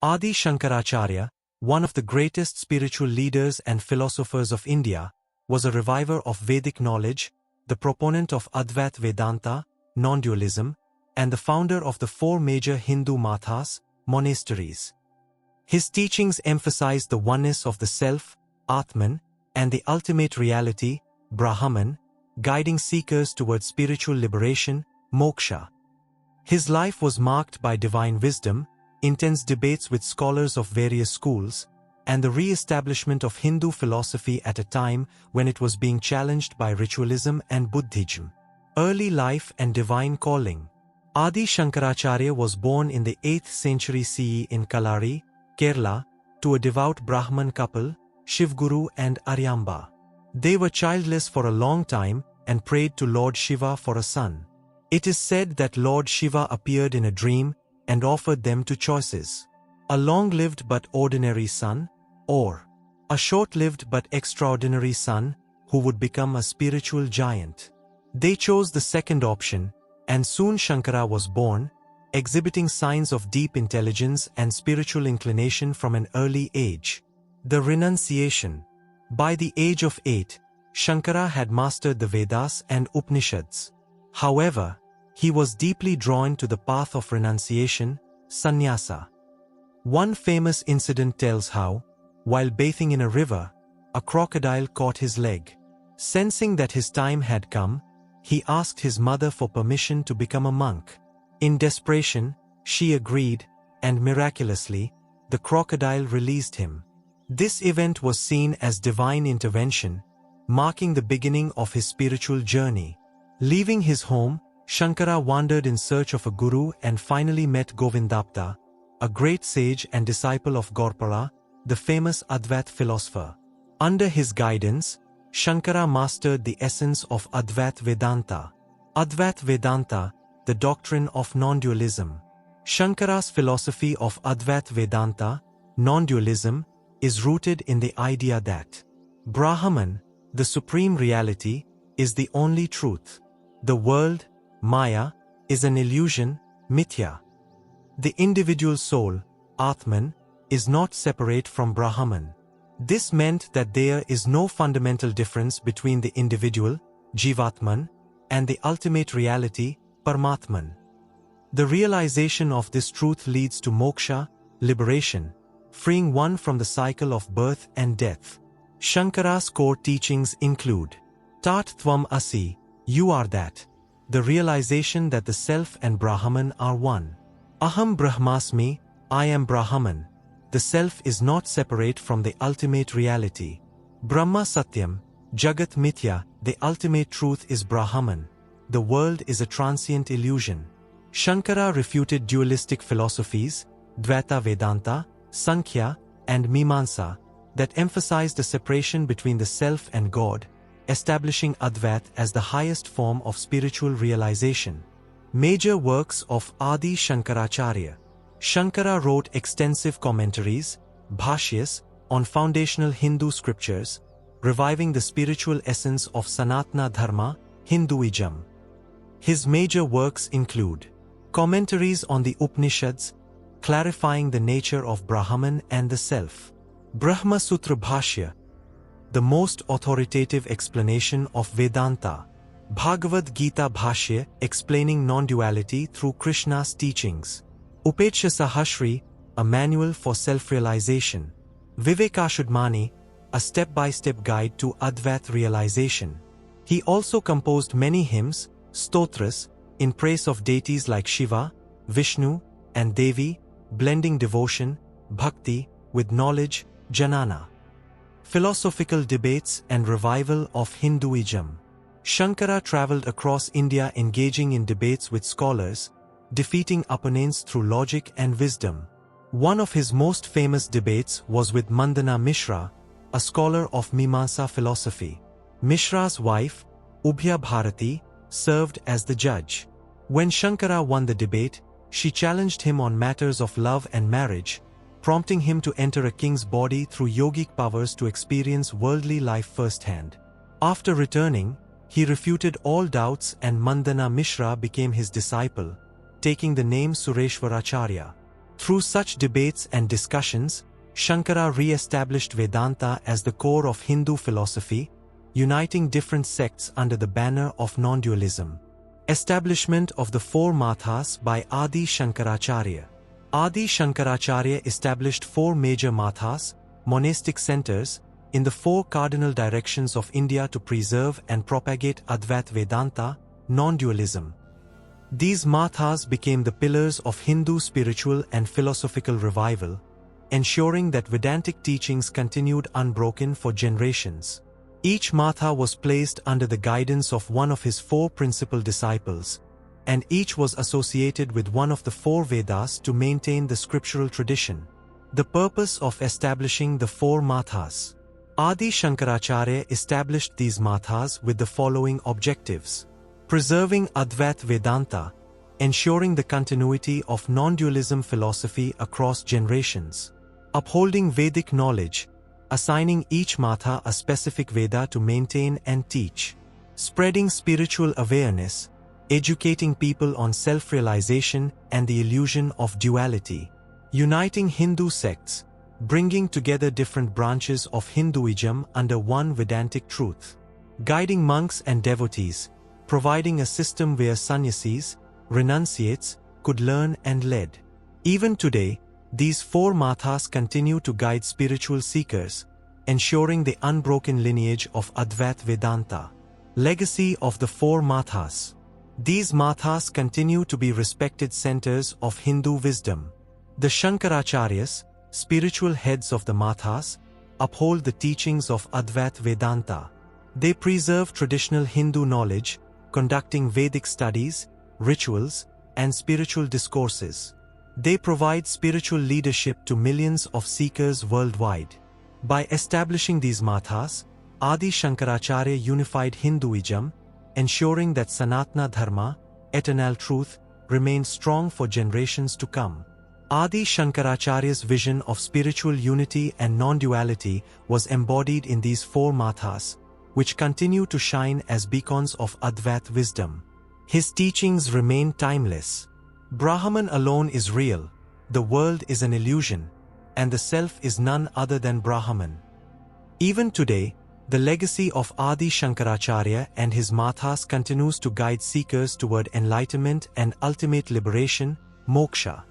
Adi Shankaracharya, one of the greatest spiritual leaders and philosophers of India, was a reviver of Vedic knowledge, the proponent of Advaita Vedanta, non-dualism, and the founder of the 4 major Hindu Mathas, monasteries. His teachings emphasized the oneness of the self, Atman, and the ultimate reality, Brahman, guiding seekers towards spiritual liberation, moksha. His life was marked by divine wisdom, intense debates with scholars of various schools, and the re-establishment of Hindu philosophy at a time when it was being challenged by ritualism and Buddhism. Early life and divine calling. Adi Shankaracharya was born in the 8th century CE in Kalari, Kerala, to a devout Brahman couple, Shivguru and Aryamba. They were childless for a long time and prayed to Lord Shiva for a son. It is said that Lord Shiva appeared in a dream and offered them 2 choices: a long-lived but ordinary son, or a short-lived but extraordinary son who would become a spiritual giant. They chose the second option, and soon Shankara was born, exhibiting signs of deep intelligence and spiritual inclination from an early age. The renunciation. By the age of 8, Shankara had mastered the Vedas and Upanishads. However, he was deeply drawn to the path of renunciation, sannyasa. One famous incident tells how, while bathing in a river, a crocodile caught his leg. Sensing that his time had come, he asked his mother for permission to become a monk. In desperation, she agreed, and miraculously, the crocodile released him. This event was seen as divine intervention, marking the beginning of his spiritual journey. Leaving his home, Shankara wandered in search of a guru and finally met Govindapta, a great sage and disciple of Gaurpara, the famous Advaita philosopher. Under his guidance, Shankara mastered the essence of Advaita Vedanta. Advaita Vedanta, the doctrine of non-dualism. Shankara's philosophy of Advaita Vedanta, non-dualism, is rooted in the idea that Brahman, the supreme reality, is the only truth. The world, Maya, is an illusion, mithya. The individual soul, Atman, is not separate from Brahman. This meant that there is no fundamental difference between the individual, Jivatman, and the ultimate reality, Paramatman. The realization of this truth leads to moksha, liberation, freeing one from the cycle of birth and death. Shankara's core teachings include Tat Tvam Asi, you are that. The realization that the self and Brahman are one. Aham Brahmasmi, I am Brahman. The self is not separate from the ultimate reality. Brahma Satyam, Jagat Mithya, the ultimate truth is Brahman. The world is a transient illusion. Shankara refuted dualistic philosophies, Dvaita Vedanta, Sankhya, and Mimamsa, that emphasized the separation between the self and God, establishing Advaita as the highest form of spiritual realization. Major works of Adi Shankaracharya. Shankara wrote extensive commentaries, bhashyas, on foundational Hindu scriptures, reviving the spiritual essence of Sanatana Dharma, Hinduism. His major works include commentaries on the Upanishads, clarifying the nature of Brahman and the self. Brahma Sutra Bhashya, the most authoritative explanation of Vedanta. Bhagavad Gita Bhashya, explaining non-duality through Krishna's teachings. Upechya Sahasri, a manual for self-realization. Vivekashudmani, a step-by-step guide to Advaita realization. He also composed many hymns, stotras, in praise of deities like Shiva, Vishnu, and Devi, blending devotion, bhakti, with knowledge, jnana. Philosophical debates and revival of Hinduism. Shankara traveled across India engaging in debates with scholars, defeating opponents through logic and wisdom. One of his most famous debates was with Mandana Mishra, a scholar of Mimamsa philosophy. Mishra's wife, Ubhya Bharati, served as the judge. When Shankara won the debate, she challenged him on matters of love and marriage, prompting him to enter a king's body through yogic powers to experience worldly life firsthand. After returning, he refuted all doubts and Mandana Mishra became his disciple, taking the name Sureshwaracharya. Through such debates and discussions, Shankara re-established Vedanta as the core of Hindu philosophy, uniting different sects under the banner of non-dualism. Establishment of the four Mathas by Adi Shankaracharya. Adi Shankaracharya established four major Mathas, monastic centers, in the four cardinal directions of India to preserve and propagate Advaita Vedanta, non-dualism. These Mathas became the pillars of Hindu spiritual and philosophical revival, ensuring that Vedantic teachings continued unbroken for generations. Each Matha was placed under the guidance of one of his four principal disciples, and each was associated with one of the four Vedas to maintain the scriptural tradition. The purpose of establishing the four Mathas. Adi Shankaracharya established these Mathas with the following objectives: preserving Advaita Vedanta, ensuring the continuity of non-dualism philosophy across generations; upholding Vedic knowledge, assigning each Matha a specific Veda to maintain and teach; spreading spiritual awareness, educating people on self-realization and the illusion of duality; uniting Hindu sects, bringing together different branches of Hinduism under one Vedantic truth; guiding monks and devotees, providing a system where sannyasis, renunciates, could learn and lead. Even today, these four Mathas continue to guide spiritual seekers, ensuring the unbroken lineage of Advaita Vedanta. Legacy of the four Mathas. These Mathas continue to be respected centers of Hindu wisdom. The Shankaracharyas, spiritual heads of the Mathas, uphold the teachings of Advaita Vedanta. They preserve traditional Hindu knowledge, conducting Vedic studies, rituals, and spiritual discourses. They provide spiritual leadership to millions of seekers worldwide. By establishing these Mathas, Adi Shankaracharya unified Hinduism, ensuring that Sanatana Dharma, eternal truth, remained strong for generations to come. Adi Shankaracharya's vision of spiritual unity and non-duality was embodied in these four Mathas, which continue to shine as beacons of Advaita wisdom. His teachings remain timeless. Brahman alone is real, the world is an illusion, and the self is none other than Brahman. Even today, the legacy of Adi Shankaracharya and his Mathas continues to guide seekers toward enlightenment and ultimate liberation, moksha.